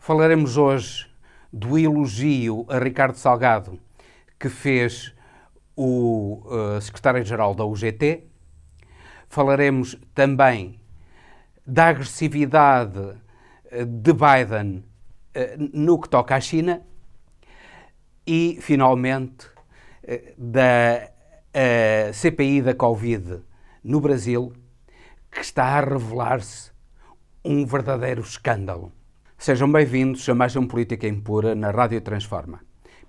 Falaremos hoje do elogio a Ricardo Salgado que fez o secretário-geral da UGT. Falaremos também da agressividade de Biden no que toca à China e, finalmente, da CPI da Covid no Brasil, que está a revelar-se um verdadeiro escândalo. Sejam bem-vindos a mais um Política Impura na Rádio Transforma.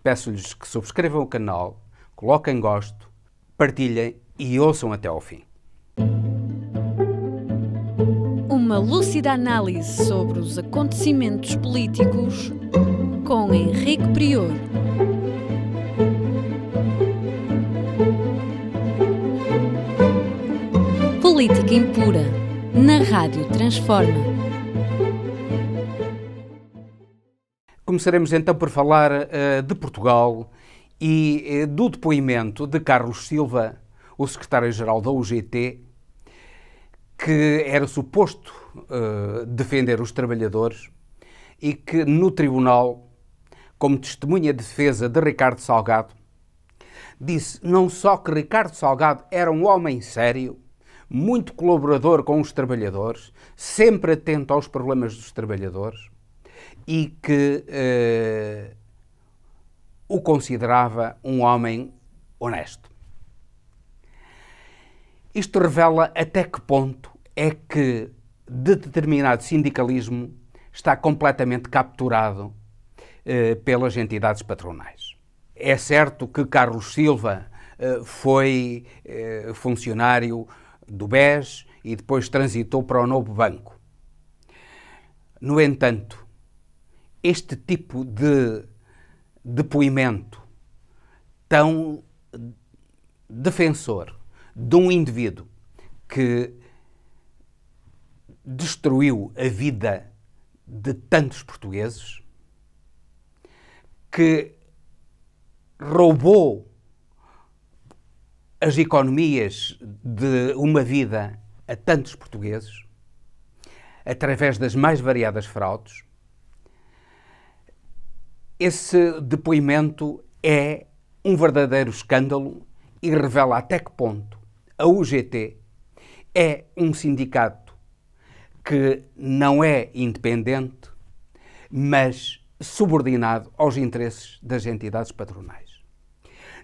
Peço-lhes que subscrevam o canal, coloquem gosto, partilhem e ouçam até ao fim. Uma lúcida análise sobre os acontecimentos políticos com Henrique Prior. Política Impura na Rádio Transforma. Começaremos então por falar de Portugal e do depoimento de Carlos Silva, o secretário-geral da UGT, que era suposto defender os trabalhadores e que no tribunal, como testemunha de defesa de Ricardo Salgado, disse não só que Ricardo Salgado era um homem sério, muito colaborador com os trabalhadores, sempre atento aos problemas dos trabalhadores, e que o considerava um homem honesto. Isto revela até que ponto é que determinado sindicalismo está completamente capturado pelas entidades patronais. É certo que Carlos Silva foi funcionário do BES e depois transitou para o Novo Banco. No entanto, este tipo de depoimento tão defensor de um indivíduo que destruiu a vida de tantos portugueses, que roubou as economias de uma vida a tantos portugueses, através das mais variadas fraudes, esse depoimento é um verdadeiro escândalo e revela até que ponto a UGT é um sindicato que não é independente, mas subordinado aos interesses das entidades patronais.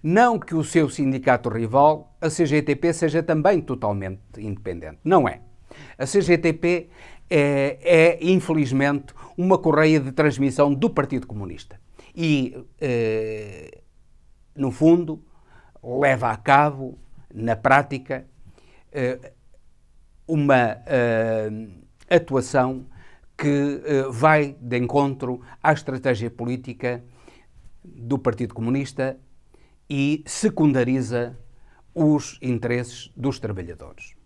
Não que o seu sindicato rival, a CGTP, seja também totalmente independente. Não é. A CGTP é infelizmente, uma correia de transmissão do Partido Comunista. E, no fundo, leva a cabo, na prática, uma atuação que vai de encontro à estratégia política do Partido Comunista e secundariza os interesses dos trabalhadores.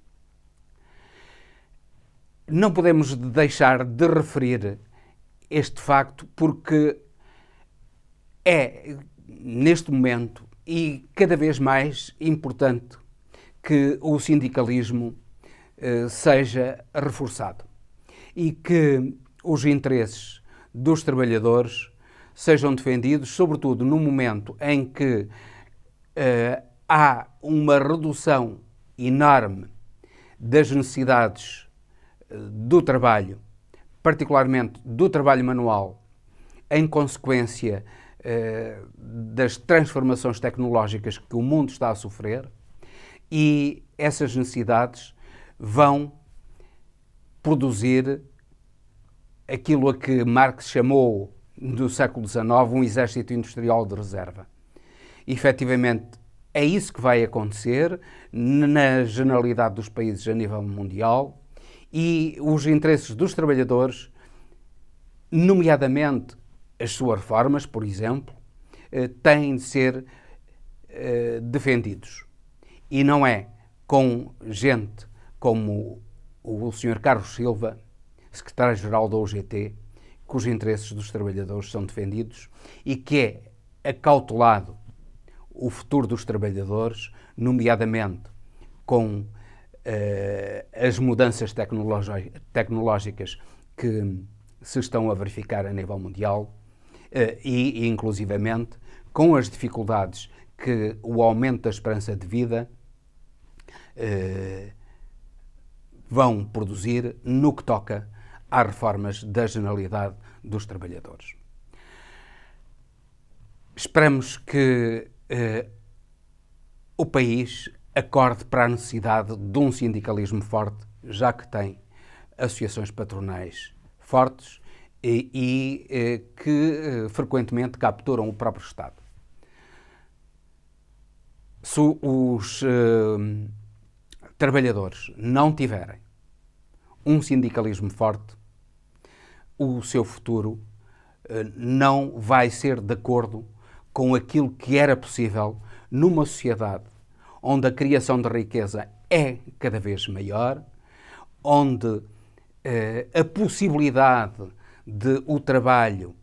Não podemos deixar de referir este facto porque é, neste momento, e cada vez mais importante que o sindicalismo seja reforçado e que os interesses dos trabalhadores sejam defendidos, sobretudo no momento em que há uma redução enorme das necessidades do trabalho, particularmente do trabalho manual, em consequência das transformações tecnológicas que o mundo está a sofrer, e essas necessidades vão produzir aquilo a que Marx chamou, no século XIX, um exército industrial de reserva. E, efetivamente, é isso que vai acontecer na generalidade dos países a nível mundial, e os interesses dos trabalhadores, nomeadamente as suas reformas, por exemplo, têm de ser defendidos. E não é com gente como o Sr. Carlos Silva, secretário-geral da UGT, que os interesses dos trabalhadores são defendidos e que é acautelado o futuro dos trabalhadores, nomeadamente com as mudanças tecnológicas que se estão a verificar a nível mundial e, inclusivamente, com as dificuldades que o aumento da esperança de vida vão produzir no que toca às reformas da generalidade dos trabalhadores. Esperamos que o país acorde para a necessidade de um sindicalismo forte, já que tem associações patronais fortes e que frequentemente capturam o próprio Estado. Se os trabalhadores não tiverem um sindicalismo forte, o seu futuro não vai ser de acordo com aquilo que era possível numa sociedade onde a criação de riqueza é cada vez maior, onde a possibilidade de o trabalho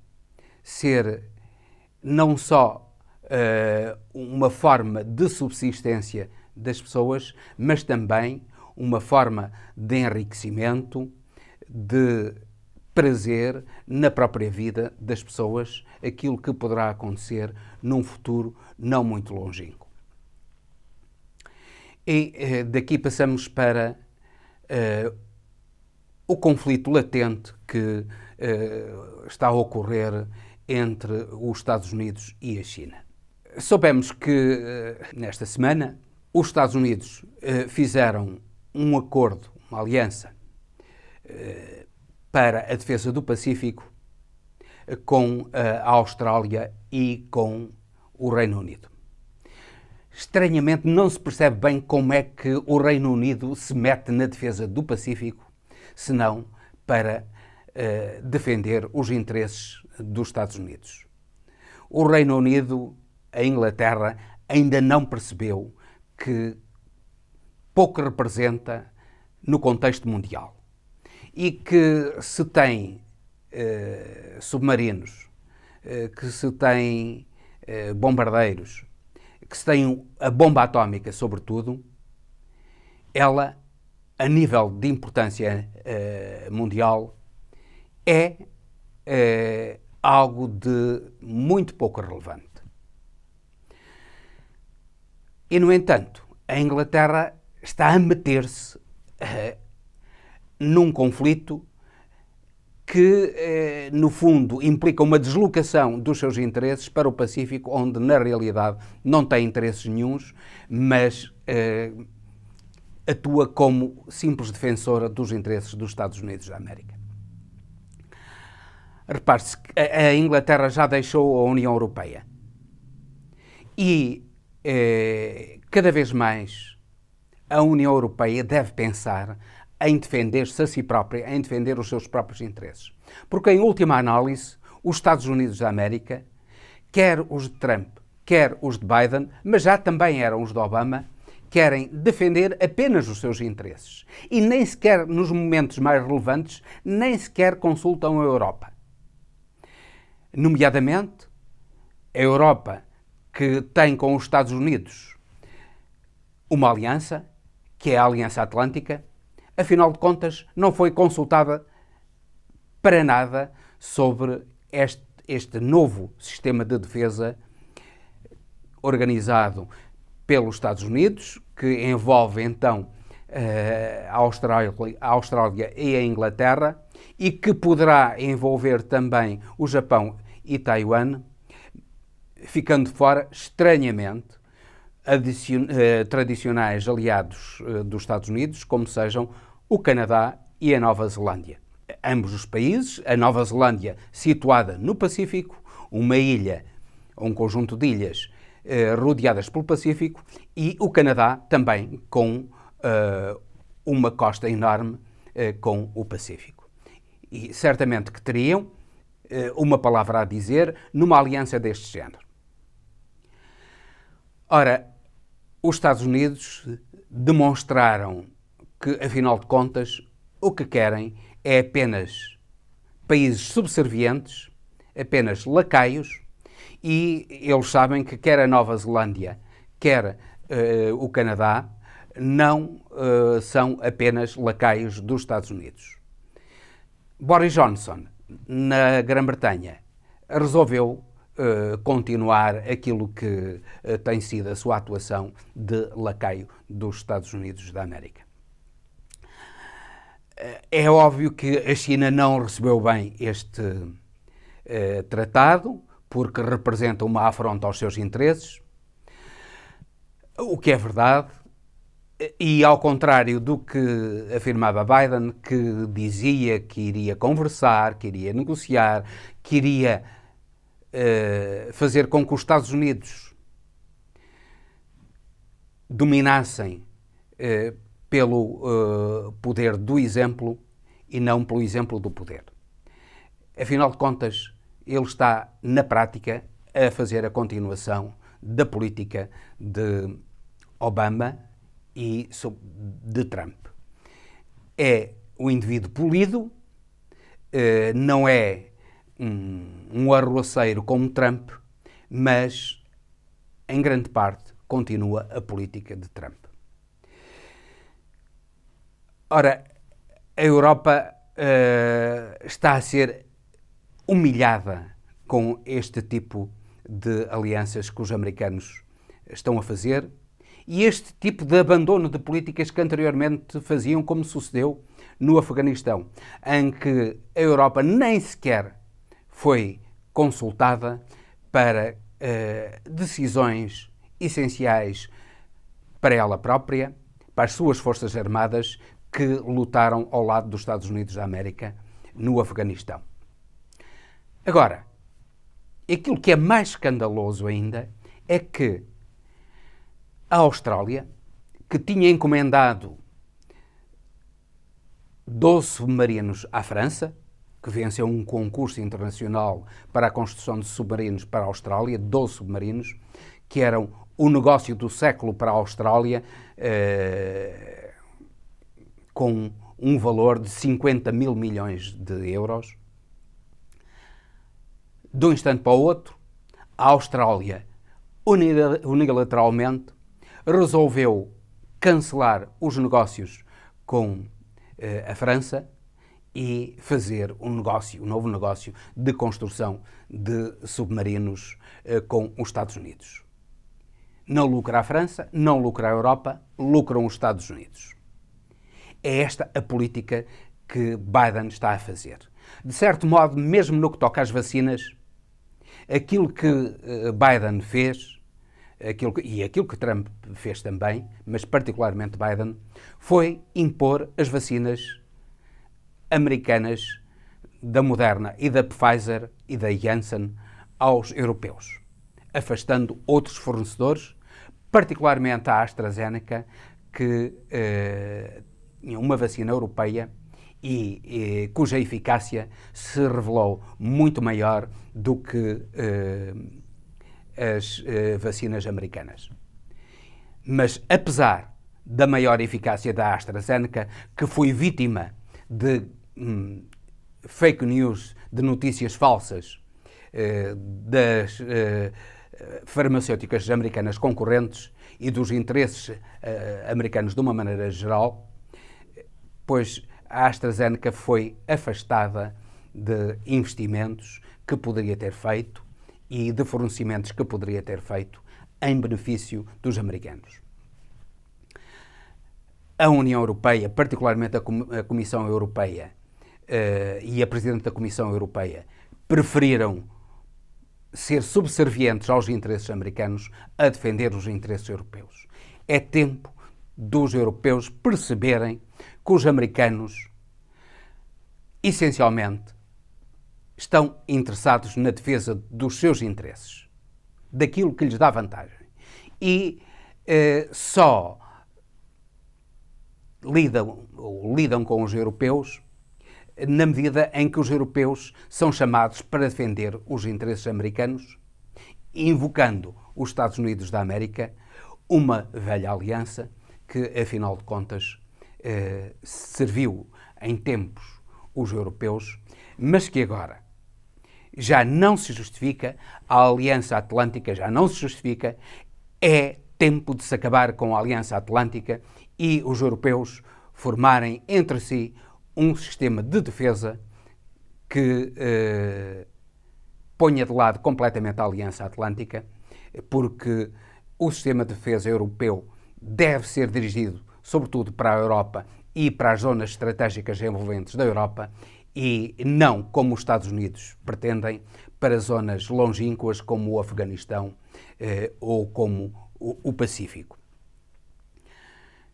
ser não só uma forma de subsistência das pessoas, mas também uma forma de enriquecimento, de prazer na própria vida das pessoas, aquilo que poderá acontecer num futuro não muito longínquo. E daqui passamos para o conflito latente que está a ocorrer entre os Estados Unidos e a China. Soubemos que nesta semana os Estados Unidos fizeram um acordo, uma aliança para a defesa do Pacífico com a Austrália e com o Reino Unido. Estranhamente, não se percebe bem como é que o Reino Unido se mete na defesa do Pacífico, senão para defender os interesses dos Estados Unidos. O Reino Unido, a Inglaterra, ainda não percebeu que pouco representa no contexto mundial e que se tem submarinos, que se tem bombardeiros, que se tem a bomba atómica, sobretudo, ela, a nível de importância mundial, é algo de muito pouco relevante. E, no entanto, a Inglaterra está a meter-se num conflito que, no fundo, implica uma deslocação dos seus interesses para o Pacífico, onde, na realidade, não tem interesses nenhuns, mas atua como simples defensora dos interesses dos Estados Unidos da América. Repare-se que a Inglaterra já deixou a União Europeia e, cada vez mais, a União Europeia deve pensar em defender-se a si própria, em defender os seus próprios interesses. Porque, em última análise, os Estados Unidos da América, quer os de Trump, quer os de Biden, mas já também eram os de Obama, querem defender apenas os seus interesses. E nem sequer, nos momentos mais relevantes, nem sequer consultam a Europa. Nomeadamente, a Europa, que tem com os Estados Unidos uma aliança, que é a Aliança Atlântica, afinal de contas, não foi consultada para nada sobre este novo sistema de defesa organizado pelos Estados Unidos, que envolve então a Austrália e a Inglaterra, e que poderá envolver também o Japão e Taiwan, ficando fora, estranhamente, tradicionais aliados dos Estados Unidos, como sejam o Canadá e a Nova Zelândia. Ambos os países, a Nova Zelândia situada no Pacífico, uma ilha, um conjunto de ilhas rodeadas pelo Pacífico, e o Canadá também com uma costa enorme com o Pacífico. E certamente que teriam uma palavra a dizer numa aliança deste género. Ora, os Estados Unidos demonstraram que, afinal de contas, o que querem é apenas países subservientes, apenas lacaios, e eles sabem que quer a Nova Zelândia, quer o Canadá, não são apenas lacaios dos Estados Unidos. Boris Johnson, na Grã-Bretanha, resolveu continuar aquilo que tem sido a sua atuação de lacaio dos Estados Unidos da América. É óbvio que a China não recebeu bem este tratado, porque representa uma afronta aos seus interesses, o que é verdade, e ao contrário do que afirmava Biden, que dizia que iria conversar, que iria negociar, que iria fazer com que os Estados Unidos dominassem pelo poder do exemplo e não pelo exemplo do poder. Afinal de contas, ele está, na prática, a fazer a continuação da política de Obama e de Trump. É o indivíduo polido, não é um arruaceiro como Trump, mas, em grande parte, continua a política de Trump. Ora, a Europa está a ser humilhada com este tipo de alianças que os americanos estão a fazer e este tipo de abandono de políticas que anteriormente faziam, como sucedeu no Afeganistão, em que a Europa nem sequer foi consultada para decisões essenciais para ela própria, para as suas forças armadas que lutaram ao lado dos Estados Unidos da América no Afeganistão. Agora, aquilo que é mais escandaloso ainda é que a Austrália, que tinha encomendado 12 submarinos à França, que venceu um concurso internacional para a construção de submarinos para a Austrália, 12 submarinos, que eram o negócio do século para a Austrália, com um valor de 50 mil milhões de euros. De um instante para o outro, a Austrália, unilateralmente, resolveu cancelar os negócios com a França e fazer um novo negócio de construção de submarinos com os Estados Unidos. Não lucra a França, não lucra a Europa, lucram os Estados Unidos. É esta a política que Biden está a fazer. De certo modo, mesmo no que toca às vacinas, aquilo que Biden fez, aquilo que Trump fez também, mas particularmente Biden, foi impor as vacinas americanas da Moderna e da Pfizer e da Janssen aos europeus, afastando outros fornecedores, particularmente a AstraZeneca, que tinha uma vacina europeia e cuja eficácia se revelou muito maior do que as vacinas americanas. Mas, apesar da maior eficácia da AstraZeneca, que foi vítima de fake news, de notícias falsas das farmacêuticas americanas concorrentes e dos interesses americanos de uma maneira geral, pois a AstraZeneca foi afastada de investimentos que poderia ter feito e de fornecimentos que poderia ter feito em benefício dos americanos. A União Europeia, particularmente a Comissão Europeia e a Presidente da Comissão Europeia, preferiram ser subservientes aos interesses americanos a defender os interesses europeus. É tempo dos europeus perceberem que os americanos, essencialmente, estão interessados na defesa dos seus interesses, daquilo que lhes dá vantagem. E só lidam com os europeus na medida em que os europeus são chamados para defender os interesses americanos, invocando os Estados Unidos da América, uma velha aliança que, afinal de contas, serviu em tempos os europeus, mas que agora já não se justifica, a Aliança Atlântica já não se justifica, é tempo de se acabar com a Aliança Atlântica e os europeus formarem entre si um sistema de defesa que ponha de lado completamente a Aliança Atlântica, porque o sistema de defesa europeu deve ser dirigido, sobretudo, para a Europa e para as zonas estratégicas envolventes da Europa, e não, como os Estados Unidos pretendem, para zonas longínquas como o Afeganistão ou como o Pacífico.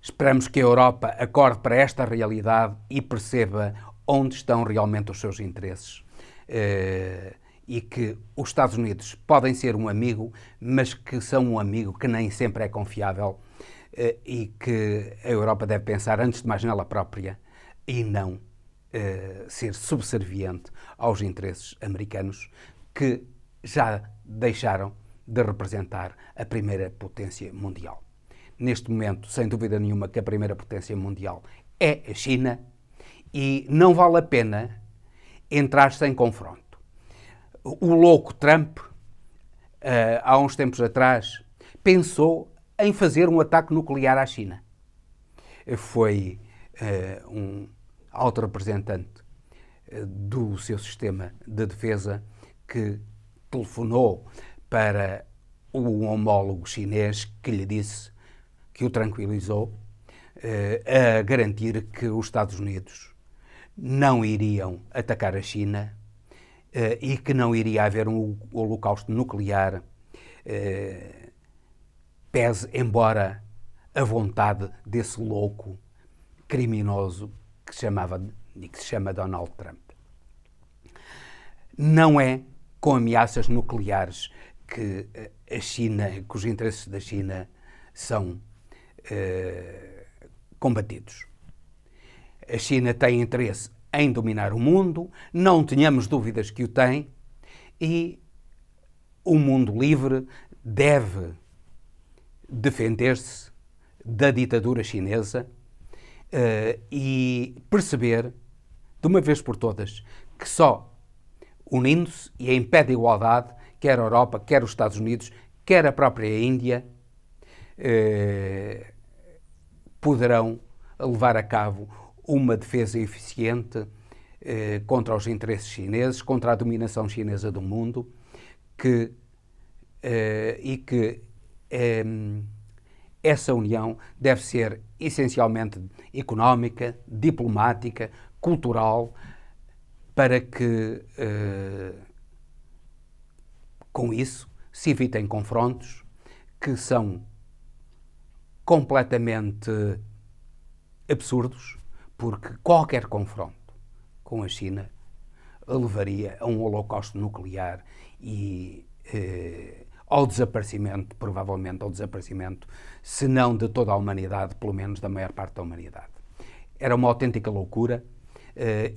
Esperamos que a Europa acorde para esta realidade e perceba onde estão realmente os seus interesses. E que os Estados Unidos podem ser um amigo, mas que são um amigo que nem sempre é confiável, e que a Europa deve pensar antes de mais nela própria e não ser subserviente aos interesses americanos, que já deixaram de representar a primeira potência mundial. Neste momento, sem dúvida nenhuma, que a primeira potência mundial é a China, e não vale a pena entrar sem confronto. O louco Trump, há uns tempos atrás, pensou em fazer um ataque nuclear à China. Foi um alto representante do seu sistema de defesa que telefonou para o homólogo chinês, que lhe disse, que o tranquilizou, a garantir que os Estados Unidos não iriam atacar a China e que não iria haver um holocausto nuclear, pese embora a vontade desse louco criminoso que se chama Donald Trump. Não é com ameaças nucleares que a China, que os interesses da China são combatidos. A China tem interesse em dominar o mundo, não tenhamos dúvidas que o tem, e o mundo livre deve defender-se da ditadura chinesa e perceber, de uma vez por todas, que só unindo-se e em pé de igualdade, quer a Europa, quer os Estados Unidos, quer a própria Índia, poderão levar a cabo uma defesa eficiente contra os interesses chineses, contra a dominação chinesa do mundo, e que essa união deve ser essencialmente económica, diplomática, cultural, para que com isso se evitem confrontos que são completamente absurdos, porque qualquer confronto com a China levaria a um holocausto nuclear e ao desaparecimento, provavelmente ao desaparecimento, se não de toda a humanidade, pelo menos da maior parte da humanidade. Era uma autêntica loucura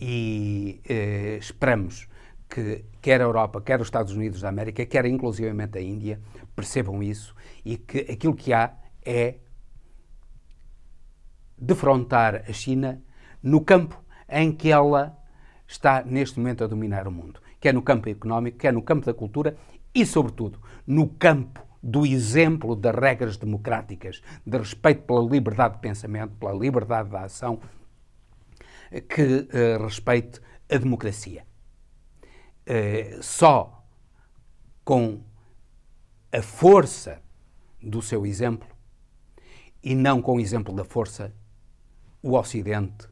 e esperamos que quer a Europa, quer os Estados Unidos da América, quer inclusivamente a Índia, percebam isso e que aquilo que há é defrontar a China no campo em que ela está neste momento a dominar o mundo, que é no campo económico, que é no campo da cultura e, sobretudo, no campo do exemplo das regras democráticas, de respeito pela liberdade de pensamento, pela liberdade de ação, que respeite a democracia. Só com a força do seu exemplo e não com o exemplo da força, o Ocidente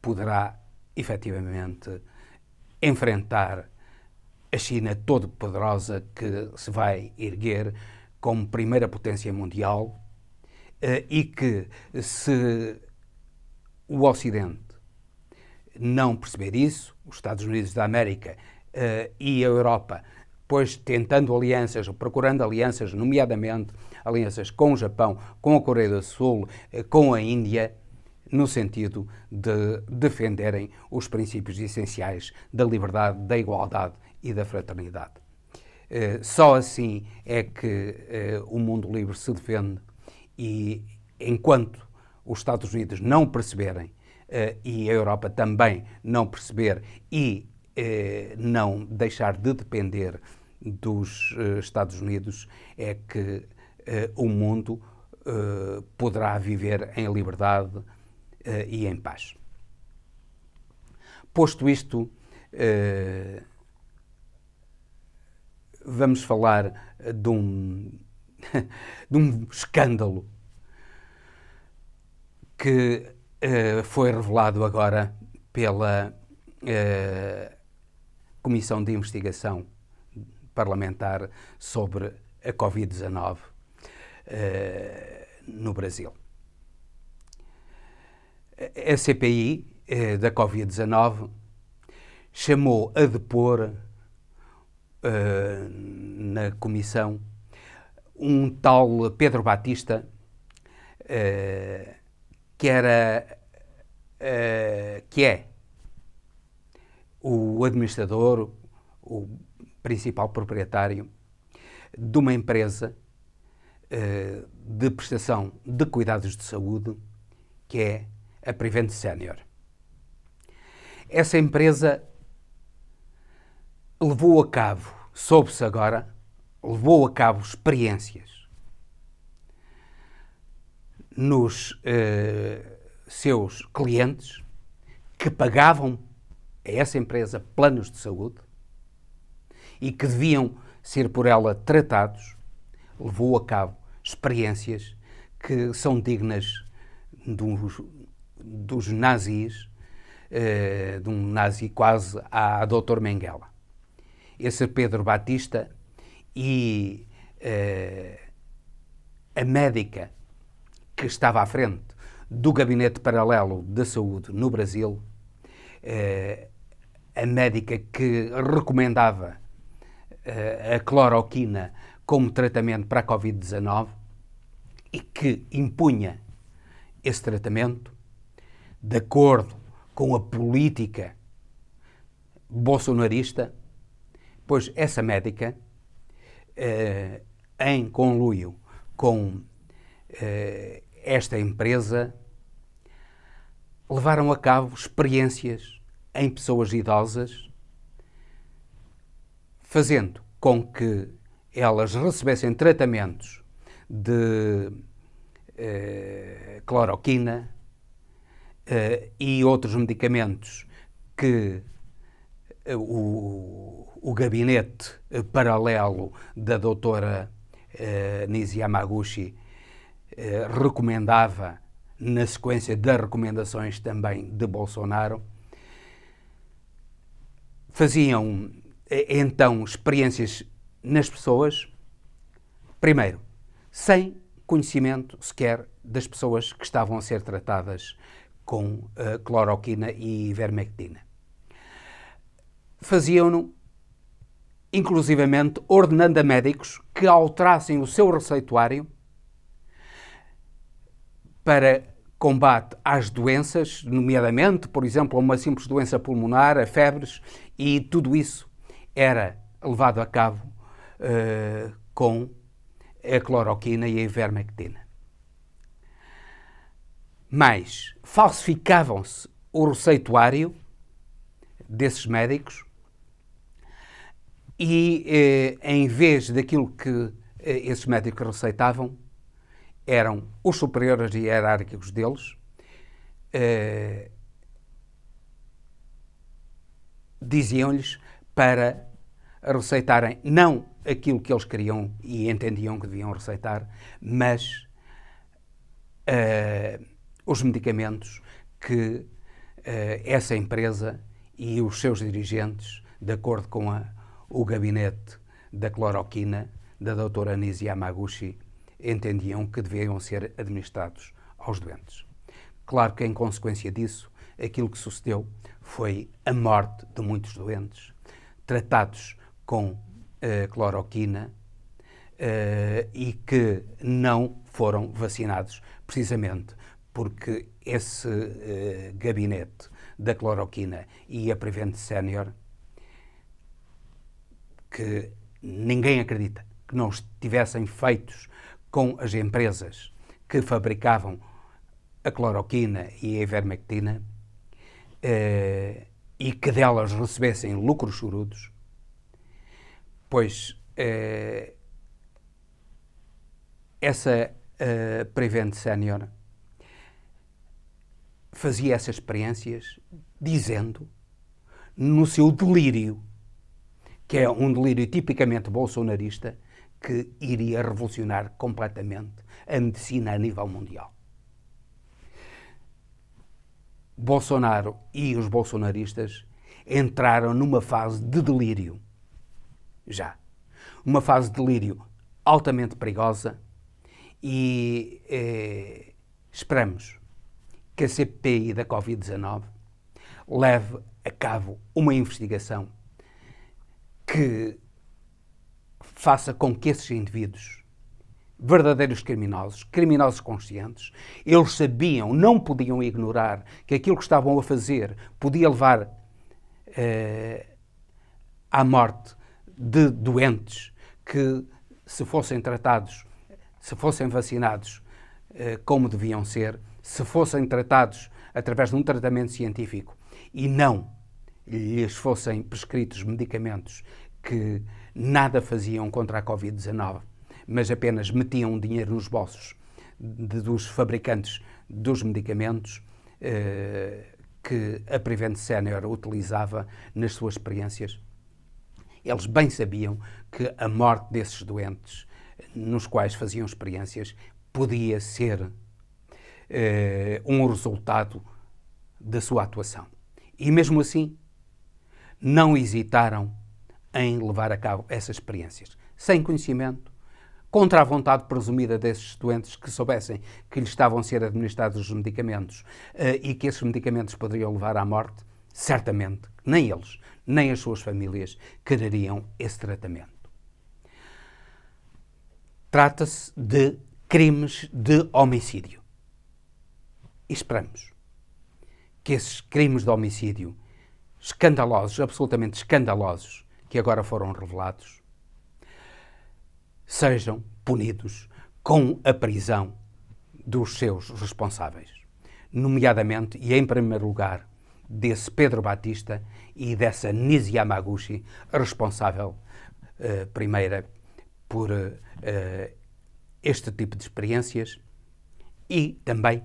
poderá efetivamente enfrentar a China todo-poderosa que se vai erguer como primeira potência mundial e que, se o Ocidente não perceber isso, os Estados Unidos da América e a Europa, pois tentando alianças, ou procurando alianças, nomeadamente alianças com o Japão, com a Coreia do Sul, com a Índia, no sentido de defenderem os princípios essenciais da liberdade, da igualdade e da fraternidade. Só assim é que o mundo livre se defende, e enquanto os Estados Unidos não perceberem e a Europa também não perceber e não deixar de depender dos Estados Unidos, é que o mundo poderá viver em liberdade e em paz. Posto isto, vamos falar de um escândalo que foi revelado agora pela Comissão de Investigação Parlamentar sobre a Covid-19 no Brasil. A CPI da Covid-19 chamou a depor na comissão um tal Pedro Batista, que é o administrador, o principal proprietário de uma empresa de prestação de cuidados de saúde, que é a Prevent Senior. Essa empresa levou a cabo, soube-se agora, levou a cabo experiências nos seus clientes que pagavam a essa empresa planos de saúde e que deviam ser por ela tratados, levou a cabo experiências que são dignas dos nazis, de um nazi quase a Dr. Mengele. Esse Pedro Batista e a médica que estava à frente do Gabinete Paralelo da Saúde no Brasil, a médica que recomendava a cloroquina como tratamento para a Covid-19 e que impunha esse tratamento de acordo com a política bolsonarista, pois essa médica, em conluio com esta empresa, levaram a cabo experiências em pessoas idosas, fazendo com que elas recebessem tratamentos de cloroquina e outros medicamentos que o gabinete paralelo da doutora Nisi Yamaguchi recomendava na sequência das recomendações também de Bolsonaro. Faziam então experiências nas pessoas, primeiro, sem conhecimento sequer das pessoas que estavam a ser tratadas com cloroquina e ivermectina. Faziam-no, inclusivamente, ordenando a médicos que alterassem o seu receituário para combate às doenças, nomeadamente, por exemplo, a uma simples doença pulmonar, a febres, e tudo isso era levado a cabo com a cloroquina e a ivermectina. Mas falsificavam-se o receituário desses médicos e, em vez daquilo que esses médicos receitavam, eram os superiores hierárquicos deles, diziam-lhes para receitarem não aquilo que eles queriam e entendiam que deviam receitar, mas os medicamentos que essa empresa e os seus dirigentes, de acordo com o gabinete da cloroquina, da doutora Nisi Yamaguchi, entendiam que deviam ser administrados aos doentes. Claro que, em consequência disso, aquilo que sucedeu foi a morte de muitos doentes, tratados com cloroquina e que não foram vacinados, precisamente porque esse gabinete da cloroquina e a Prevent Senior, que ninguém acredita que não estivessem feitos com as empresas que fabricavam a cloroquina e a ivermectina e que delas recebessem lucros chorudos, pois essa Prevent Senior fazia essas experiências dizendo no seu delírio, que é um delírio tipicamente bolsonarista, que iria revolucionar completamente a medicina a nível mundial. Bolsonaro e os bolsonaristas entraram numa fase de delírio, já. Uma fase de delírio altamente perigosa e esperamos que a CPI da Covid-19 leve a cabo uma investigação que faça com que esses indivíduos, verdadeiros criminosos conscientes, eles sabiam, não podiam ignorar que aquilo que estavam a fazer podia levar à morte de doentes que, se fossem tratados, se fossem vacinados como deviam ser, se fossem tratados através de um tratamento científico e não lhes fossem prescritos medicamentos que nada faziam contra a Covid-19, mas apenas metiam dinheiro nos bolsos dos fabricantes dos medicamentos que a Prevent Senior utilizava nas suas experiências. Eles bem sabiam que a morte desses doentes, nos quais faziam experiências, podia ser um resultado da sua atuação. E mesmo assim, não hesitaram em levar a cabo essas experiências, sem conhecimento, contra a vontade presumida desses doentes que soubessem que lhes estavam a ser administrados os medicamentos e que esses medicamentos poderiam levar à morte. Certamente, nem eles, nem as suas famílias quereriam esse tratamento. Trata-se de crimes de homicídio. E esperamos que esses crimes de homicídio escandalosos, absolutamente escandalosos, que agora foram revelados, sejam punidos com a prisão dos seus responsáveis, nomeadamente e em primeiro lugar desse Pedro Batista e dessa Nisi Yamaguchi, responsável primeira por este tipo de experiências e também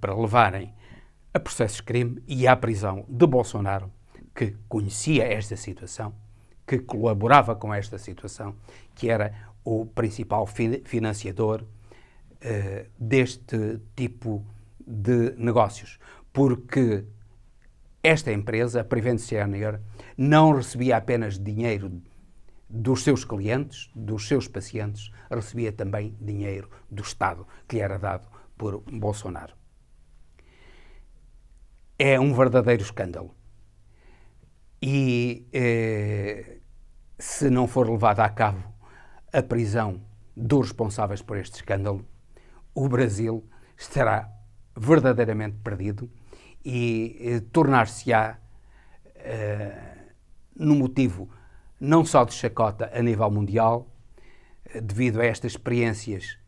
para levarem a processos de crime e à prisão de Bolsonaro, que conhecia esta situação, que colaborava com esta situação, que era o principal financiador deste tipo de negócios. Porque esta empresa, a Prevent Senior, não recebia apenas dinheiro dos seus clientes, dos seus pacientes, recebia também dinheiro do Estado, que lhe era dado por Bolsonaro. É um verdadeiro escândalo. E se não for levada a cabo a prisão dos responsáveis por este escândalo, o Brasil estará verdadeiramente perdido e tornar-se-á num motivo não só de chacota a nível mundial, devido a estas experiências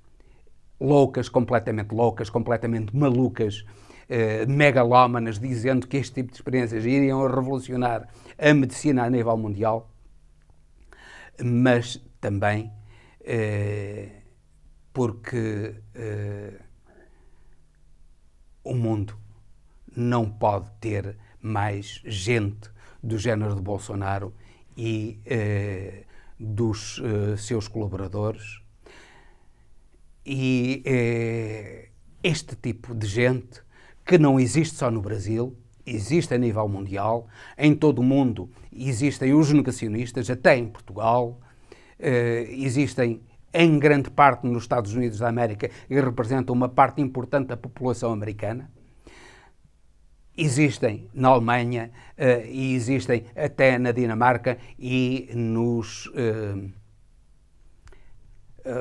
completamente malucas, megalómanas, dizendo que este tipo de experiências iriam revolucionar a medicina a nível mundial, mas também porque o mundo não pode ter mais gente do género de Bolsonaro e dos seus colaboradores. E este tipo de gente, que não existe só no Brasil, existe a nível mundial, em todo o mundo existem os negacionistas, até em Portugal, existem em grande parte nos Estados Unidos da América e representam uma parte importante da população americana. Existem na Alemanha e existem até na Dinamarca e nos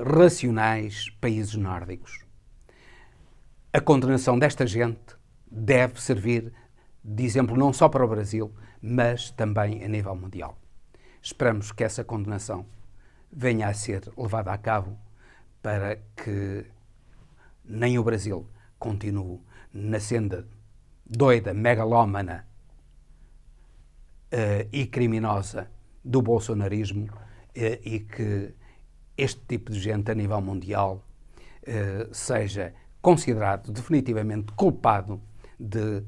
racionais países nórdicos. A condenação desta gente deve servir de exemplo não só para o Brasil, mas também a nível mundial. Esperamos que essa condenação venha a ser levada a cabo para que nem o Brasil continue na senda doida, megalómana e criminosa do bolsonarismo e que este tipo de gente a nível mundial seja considerado definitivamente culpado de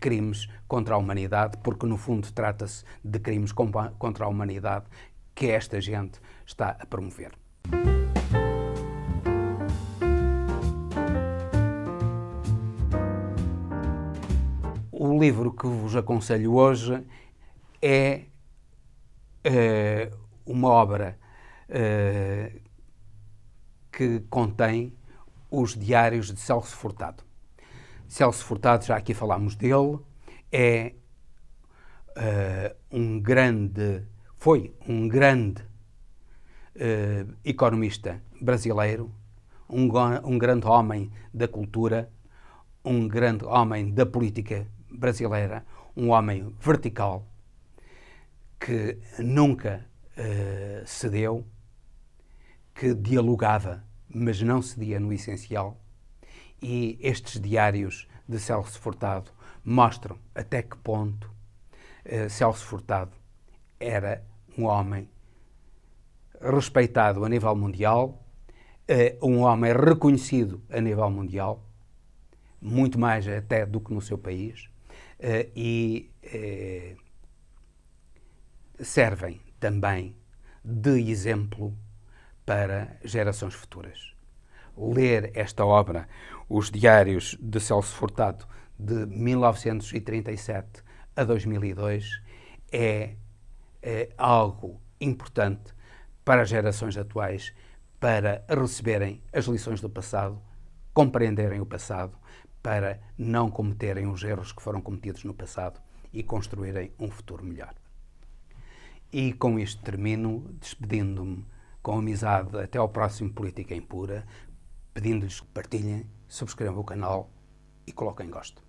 crimes contra a humanidade, porque no fundo trata-se de crimes contra a humanidade que esta gente está a promover. O livro que vos aconselho hoje é uma obra que contém os diários de Celso Furtado. Celso Furtado, já aqui falámos dele, foi um grande economista brasileiro, um grande homem da cultura, um grande homem da política brasileira, um homem vertical, que nunca cedeu, que dialogava, mas não cedia no essencial. E estes diários de Celso Furtado mostram até que ponto Celso Furtado era um homem respeitado a nível mundial, um homem reconhecido a nível mundial, muito mais até do que no seu país, e servem também de exemplo para gerações futuras. Ler esta obra, Os Diários de Celso Furtado, de 1937 a 2002, é algo importante para as gerações atuais, para receberem as lições do passado, compreenderem o passado, para não cometerem os erros que foram cometidos no passado e construírem um futuro melhor. E com isto termino, despedindo-me com amizade até ao próximo Política Impura, pedindo-lhes que partilhem, subscrevam o canal e coloquem gosto.